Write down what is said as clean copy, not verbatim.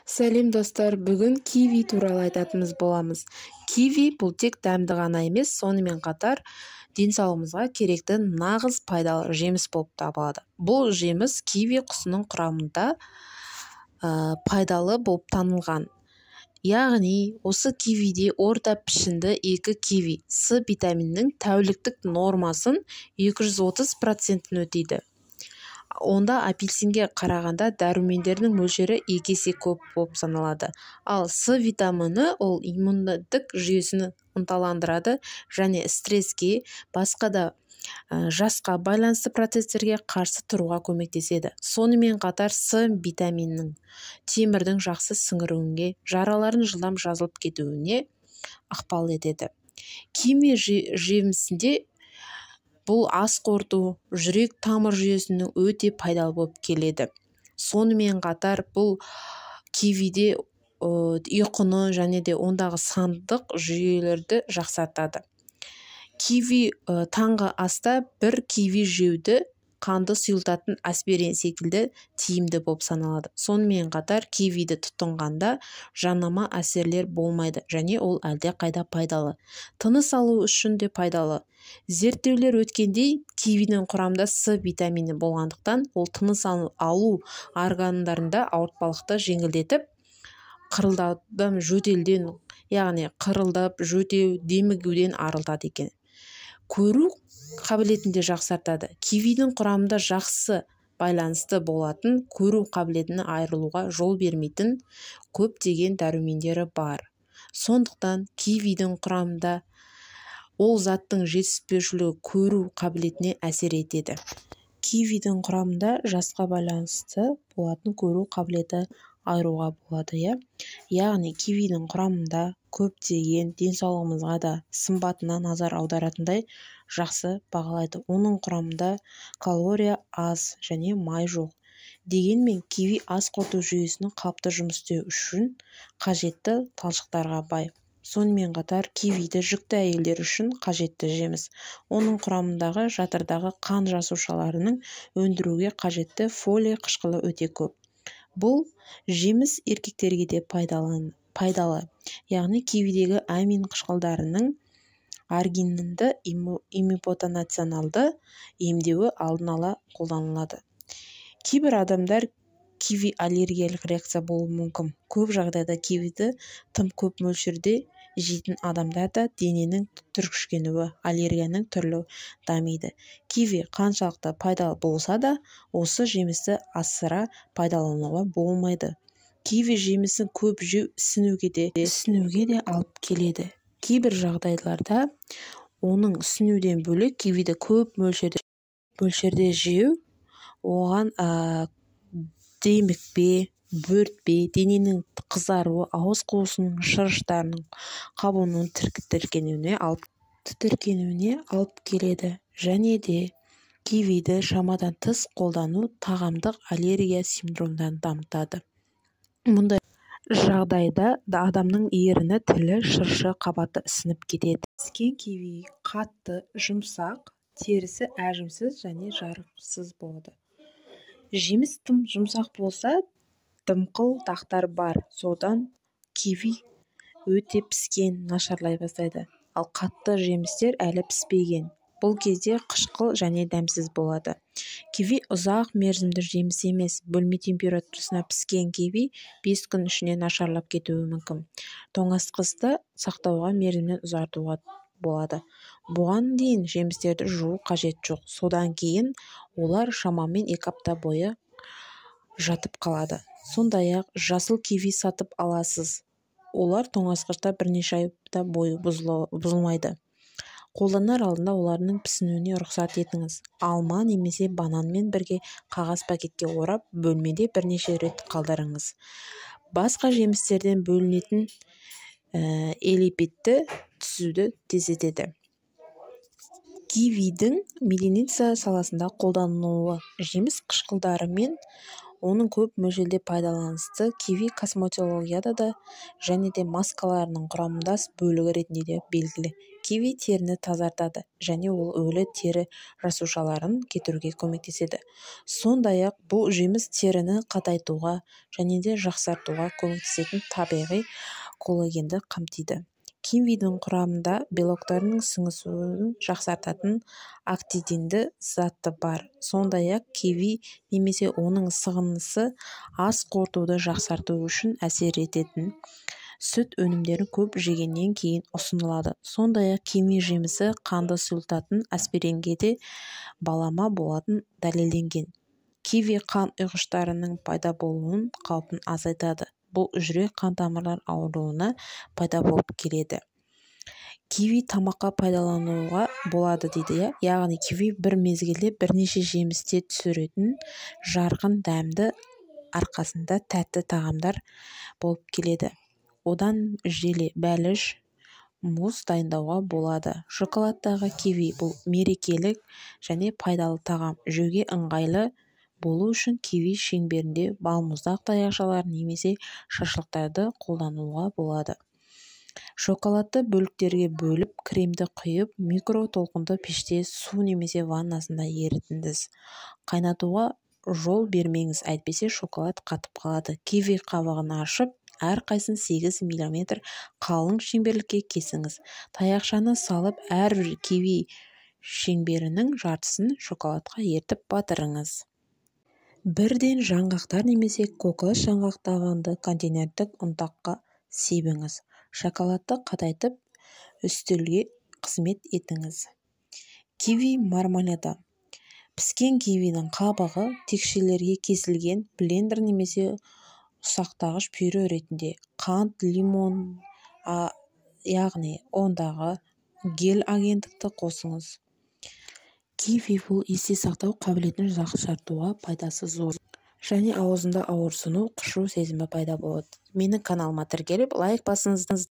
Сәлем достар, бүгін киви туралы айтатынымыз боламыз. Киви бұл тек дәмді ғана емес, сонымен қатар денсаулығымызға керекті нағыз пайдалы жеміс болып табылады. Бұл жеміс киви құсының құрамында пайдалы болып танылған. Яғни, осы кивиде орта пішінді 2 киви С витаминінің тәуліктік нормасын 230% өтейді. Онда апельсинге қарағанда дәрумендердің мөлшері 2 есе көп болып саналады. Ал С витамині ол иммундық жүйесін ынталандырады және стресске, басқа да жасқа байланысты процестерге қарсы тұруға көмектеседі. Сонымен қатар С витаминінің темірдің жақсы сіңіруіне, жаралардың жылдам жазылып кетуіне ықпал етеді. Киви жемісінде бұл ас қорыту, жүрек тамыр жүйесінің өте пайдалы болып келеді. Сонымен қатар бұл кивиде ұйқыны және де ондағы сандық жүйелерді жақсартады. Киви таңғы аста 1 киви жеуді қанды сұйылтатын аспирин секілді тиімді болып саналады. Сонымен қатар кивиді тұтынғанда жанама әсерлер болмайды және ол әлде қайда пайдалы. Тыныс алу үшін де пайдалы. Зерттеулер өткендей, кивидің құрамында С витамині болғандықтан, ол тыныс алу органдарында ауыртпалықты жеңілдетіп, қырылдаудан жөтелден, яғни қырылдап, жөтеу, демігуден арылтады екен. Көру қабілетінде жақсартады. Кивидің құрамында жақсы байланысты болатын, көру қабілетіне айырылуға жол бермейтін көптеген дәрумендері бар. Сондықтан кивидің құрамында ол заттың жетіспеушілігі көру қабілетіне әсер етеді. Кивидің құрамында жасқа байланысты болатын көру қабілеті айыруға болады. Яғни кивидің құрамында көптеген денсаулығымызға да сымбатына назар аударатындай жақсы бағалайды. Оның құрамында калория аз және май жоқ. Дегенмен киви ас қорыту жүйесінің қалыпты жұмыс істеуі үшін қажетті талшықтарға бай. Сонымен қатар кивиді жүкті әйелдер үшін қажетті жеміс. Оның құрамындағы жатырдағы қан жасушаларының өндіруге қажетті фолий қышқылы өте көп. Бұл жеміс еркектерге де пайдалы. Яғни кивидегі амин қышқылдарының аргининді иммунопатогеналды емдеуі алдын ала қолданылады. Кейбір адамдар киви аллергиялық реакция болуы мүмкін. Көп жағдайда кивиді тым көп мөлшерде жейтін адамдарда дененің түршіккенуі, аллергияның түрлі дамиды. Киви қаншалықты пайдалы болса да, осы жемісті асыра пайдалануға болмайды. Киви жемісін көп жеу ісінуге де алып келеді. Кейбір жағдайларда оның ісінуден бөлек кивиді көп мөлшерде жеу оған демікпе, бөртпе, дененің қызаруы, ауыз қуысының шырыштарының қабынуының тітіркенуіне алып келеді. Және де кивиді шамадан тыс қолдану тағамдық аллергия синдромдарын дамытады. Мұндай жағдайда адамның ерні, тілі, шыршы қабаты ісініп кетеді. Піскен киви қатты, жұмсақ, терісі әжімсіз және жарықсыз болады. Жеміс тым жұмсақ болса, дымқыл дақтар бар. Содан киви өте піскен, нашарлай бастайды. Ал қатты жемістер әлі піспеген. Бұл кезде қышқыл және дәмсіз болады. Киви ұзақ мерзімді жеміс емес. Бөлме температурасына піскен киви 5 күн ішінде нашарлап кетуі мүмкін. Тоңазытқышта сақтауға мерзімін ұзартуға болады. Бұған дейін жемістерді жуу қажет жоқ. Содан кейін олар шамамен 2 апта бойы жатып қалады. Сондай-ақ жасыл киви сатып аласыз. Олар тоңазытқышта бірнеше апта бойы бұзылмайды. Қолданар алдында олардың пісуіне рұқсат етіңіз. Алма немесе бананмен бірге қағаз пакетке орап, бөлмеде бірнеше рет қалдырыңыз. Басқа жемістерден бөлінетін элипидті түзуді тездетеді. Кивидің медицина саласында қолданылуы. Жеміс қышқылдары мен оның көп мөлшерде пайдаланысы киви косметологияда да және де маскаларының құрамдас бөлігі ретінде де белгілі. Киви теріні тазартады және ол өлі тері жасушаларын кетіруге көмектеседі. Сондай-ақ бұл жеміс теріні қатайтуға және де жақсартуға көмектесетін табиғи коллагенді қамтиды. Кивидің құрамында белоктардың сіңісуін жақсартатын актидинді заты бар. Сондай-ақ киви немесе оның сығынысы ас қорытуды жақсарту үшін әсер ететін сүт өнімдерін көп жегеннен кейін ұсынылады. Сондай-ақ киви жемісі қанды сұйылтатын аспиринге де балама болатын дәлелденген. Киви қан ұйғыштарының пайда болуының қаупін азайтады. Бұл жүрек қан тамырлар ауруына пайда болып келеді. Киви тамаққа пайдалануға болады дейді. Яғни киви бір мезгілде бірнеше жемісте түсіретін жарқын дәмді арқасында тәтті тағамдар болып келеді. Одан желе, бәліш, мус дайындауға болады. Шоколадтағы киви бұл мерекелік және пайдалы тағам. Жеуге ыңғайлы болу үшін киви шеңберінде балмұздақ таяқшалар немесе шашлықтарды қолдануға болады. Шоколадты бөліктерге бөліп, кремді құйып, микро толқынды пеште су немесе ваннасында ерітіңіз. Қайнатуға жол бермеңіз, әйтпесе шоколад қатып қалады. Киви қабығын ашып, әрқайсысын 8 мм қалың шеңберлікке кесіңіз. Таяқшаны салып, әрбір киви шеңберінің жартысын шоколадқа ертіп батырыңыз. Бірден жаңғақтар немесе көкөніс жаңғақтағанды контейнердік ұнтаққа себіңіз. Шоколадты қатайтып, үстелге қызмет етіңіз. Киви мармаляды. Піскен кивидің қабығы текшелерге кесілген блендер немесе ұсақтағыш пюре ретінде қант, лимон, яғни ондағы гель агенттікті қосыңыз. Киви бұл есте сақтау қабілетін жақсартуға пайдасы зор. Және аузында ауырсыну, құшу сезімі пайда болады. Менің каналыма тіркеліп, лайк басыңыз.